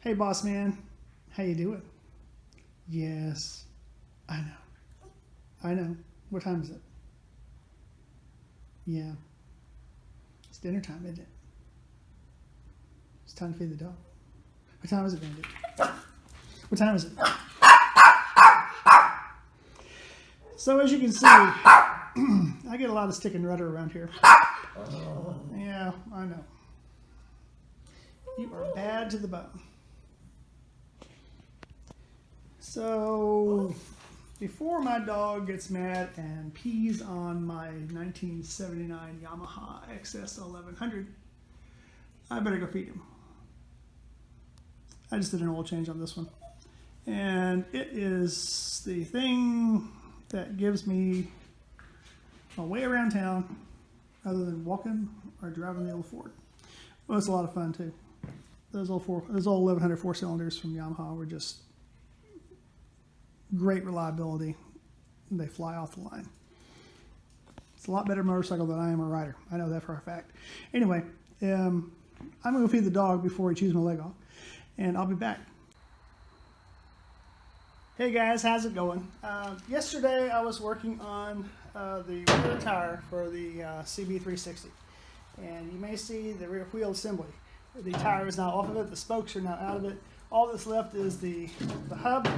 Hey, boss man, how you doing? Yes, I know. I know. What time is it? Yeah, it's dinner time, isn't it? It's time to feed the dog. What time is it, Bandit? What time is it? So as you can see, I get a lot of stick and rudder around here. Yeah, I know. You are bad to the bone. So, before my dog gets mad and pees on my 1979 Yamaha XS 1100, I better go feed him. I just did an oil change on this one. And it is the thing that gives me a way around town other than walking or driving the old Ford. Well, it's a lot of fun too. Those old 1100 four cylinders from Yamaha were just great reliability. They fly off the line. It's a lot better motorcycle than I am a rider. I know that for a fact. Anyway, I'm going to go feed the dog before he chews my leg off, and I'll be back. Hey guys, how's it going? Yesterday I was working on the rear tire for the CB360, and you may see the rear wheel assembly. The tire is now off of it, the spokes are now out of it. All that's left is the hub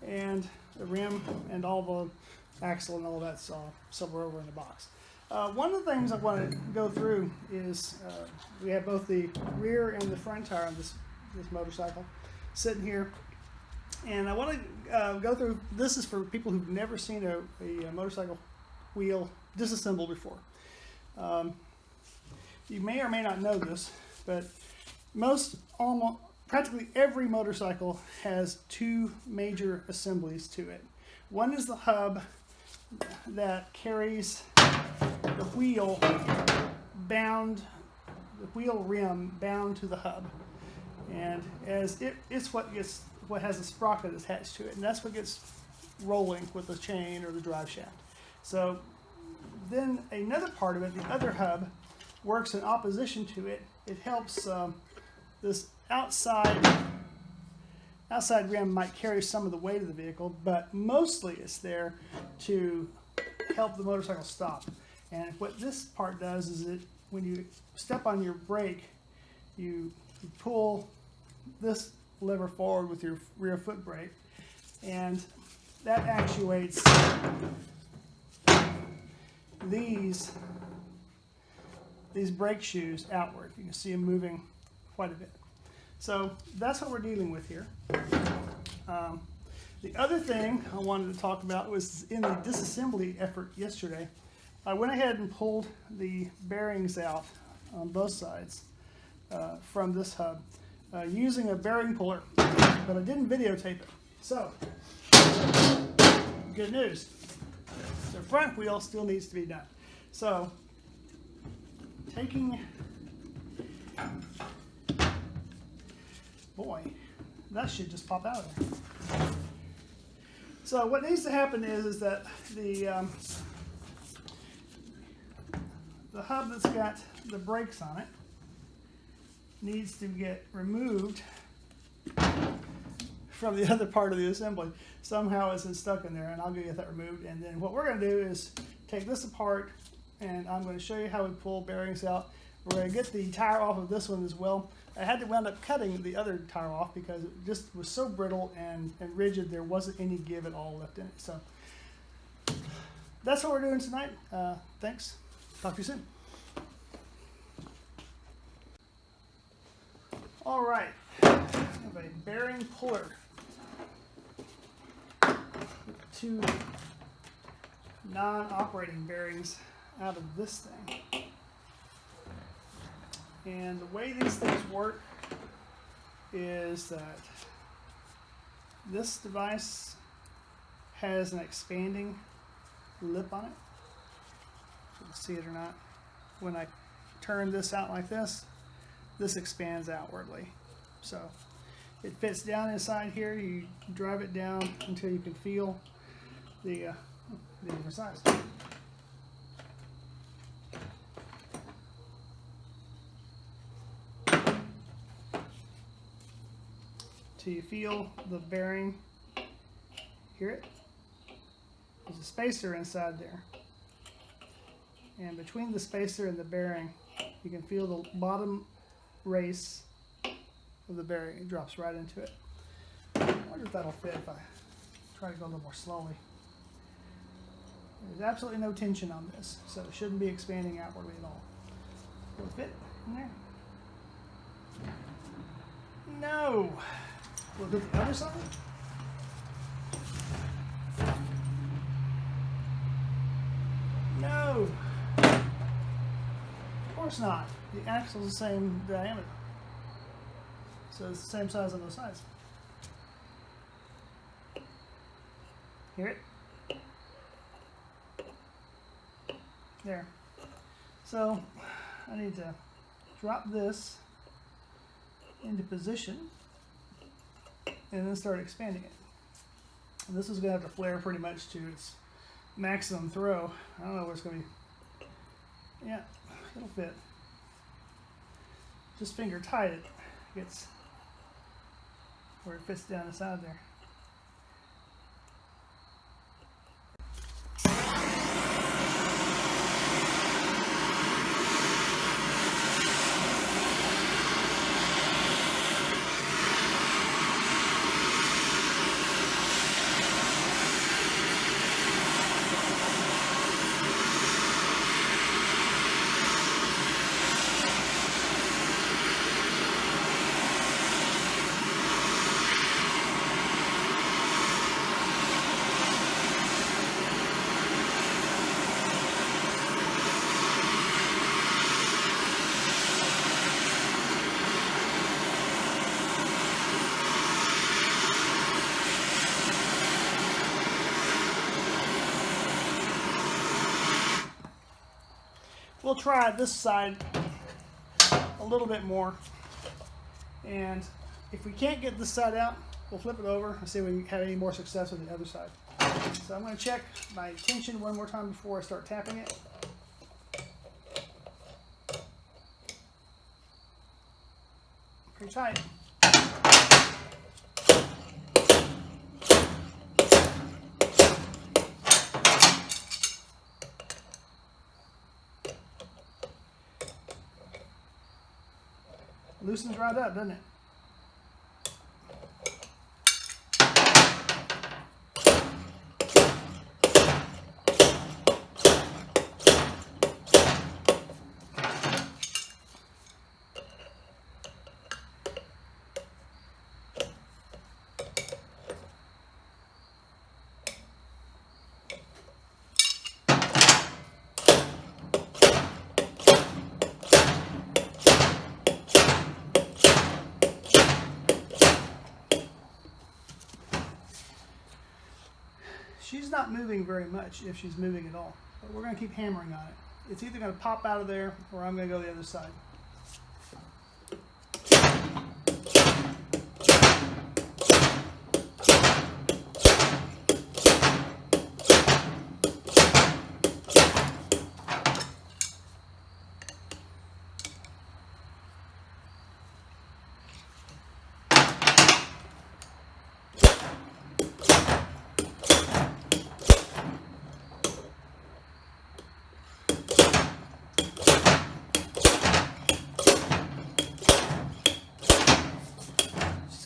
and the rim, and all the axle and all that's somewhere over in the box. One of the things I want to go through is we have both the rear and the front tire on this motorcycle sitting here, and I want to go through. This is for people who've never seen a motorcycle wheel disassembled before. You may or may not know this, but practically every motorcycle has two major assemblies to it. One is the hub that carries the wheel rim bound to the hub, and it's what has a sprocket attached to it, and that's what gets rolling with the chain or the drive shaft. So then another part of it, the other hub, works in opposition to it. It helps this outside rim might carry some of the weight of the vehicle, but mostly it's there to help the motorcycle stop. And what this part does is when you step on your brake, you pull this lever forward with your rear foot brake, and that actuates these brake shoes outward. You can see them moving quite a bit. So that's what we're dealing with here. The other thing I wanted to talk about was in the disassembly effort yesterday. I went ahead and pulled the bearings out on both sides from this hub using a bearing puller, but I didn't videotape it. So, good news. The front wheel still needs to be done. So, boy, that should just pop out of there. So what needs to happen is that the hub that's got the brakes on it needs to get removed from the other part of the assembly. Somehow it's stuck in there, and I'll get that removed. And then what we're going to do is take this apart, and I'm going to show you how we pull bearings out. We're going to get the tire off of this one as well. I had to wind up cutting the other tire off because it just was so brittle and rigid, there wasn't any give at all left in it. So that's what we're doing tonight. Thanks. Talk to you soon. All right. I have a bearing puller. Two non-operating bearings out of this thing. And the way these things work is that this device has an expanding lip on it. If you can see it or not. When I turn this out like this expands outwardly. So it fits down inside here. You drive it down until you can feel the different size. till you feel the bearing. Hear it? There's a spacer inside there. And between the spacer and the bearing, you can feel the bottom race of the bearing. It drops right into it. I wonder if that'll fit if I try to go a little more slowly. There's absolutely no tension on this, so it shouldn't be expanding outwardly at all. Will it fit in there? No! Will it fit the other side? No! Of course not. The axle's the same diameter. So it's the same size on both sides. Hear it? There. So I need to drop this into position and then start expanding it. And this is going to have to flare pretty much to its maximum throw. I don't know where it's going to be. Yeah, it'll fit. Just finger tight it. Gets where it fits down the side there. We'll try this side a little bit more, and if we can't get this side out, we'll flip it over and see if we can have any more success with the other side. So I'm going to check my tension one more time before I start tapping it. Pretty tight. Loosens right up, doesn't it? She's not moving very much, if she's moving at all, but we're going to keep hammering on it. It's either going to pop out of there or I'm going to go the other side.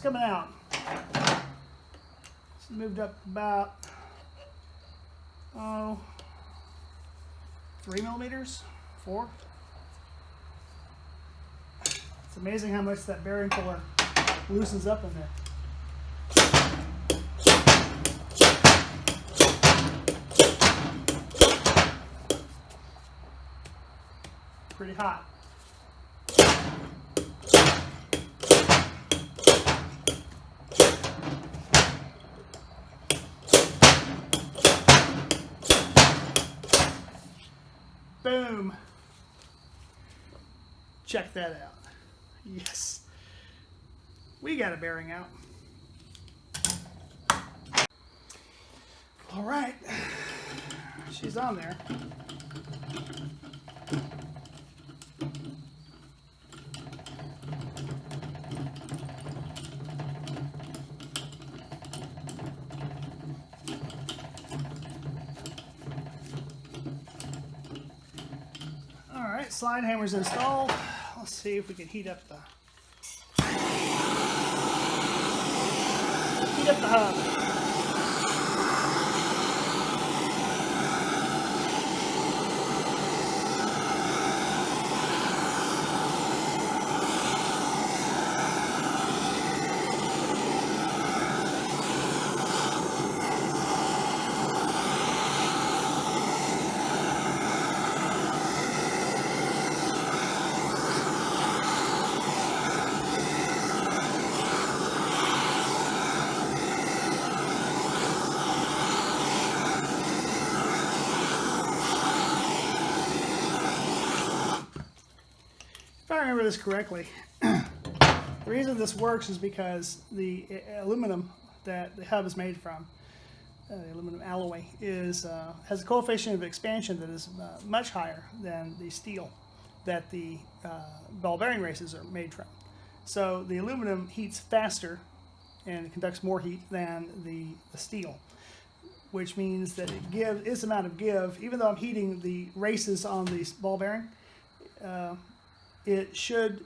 Coming out. It's moved up about 3 millimeters, 4. It's amazing how much that bearing puller loosens up in there. Pretty hot. Boom. Check that out. Yes. We got a bearing out. All right. She's on there. slide hammer's installed. Let's see if we can heat up the hub. If I remember this correctly, the reason this works is because the aluminum that the hub is made from, the aluminum alloy, has a coefficient of expansion that is much higher than the steel that the ball bearing races are made from. So the aluminum heats faster and conducts more heat than the steel, which means that it gives its amount of give. Even though I'm heating the races on the ball bearing, it should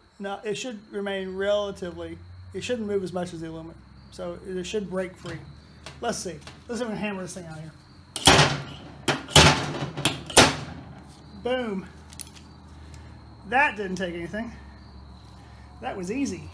remain relatively. It shouldn't move as much as the aluminum, so it should break free. Let's see. Let's see if we can hammer this thing out here. Boom. That didn't take anything. That was easy.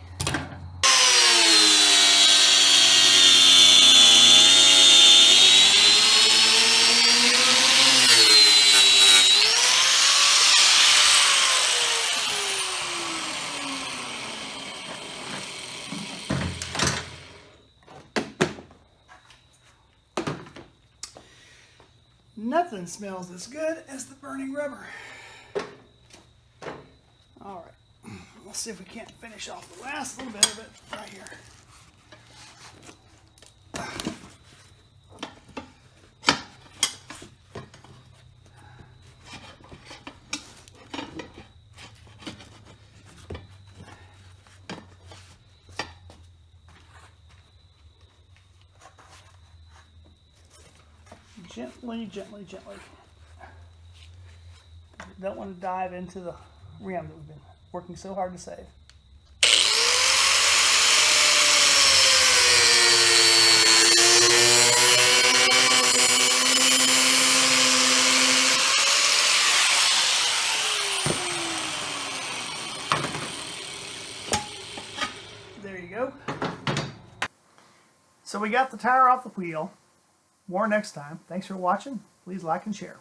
Nothing smells as good as the burning rubber. All right, let's see if we can't finish off the last little bit of it right here. Gently, gently, gently. Don't want to dive into the rim that we've been working so hard to save. There you go. So we got the tire off the wheel. More next time. Thanks for watching. Please like and share.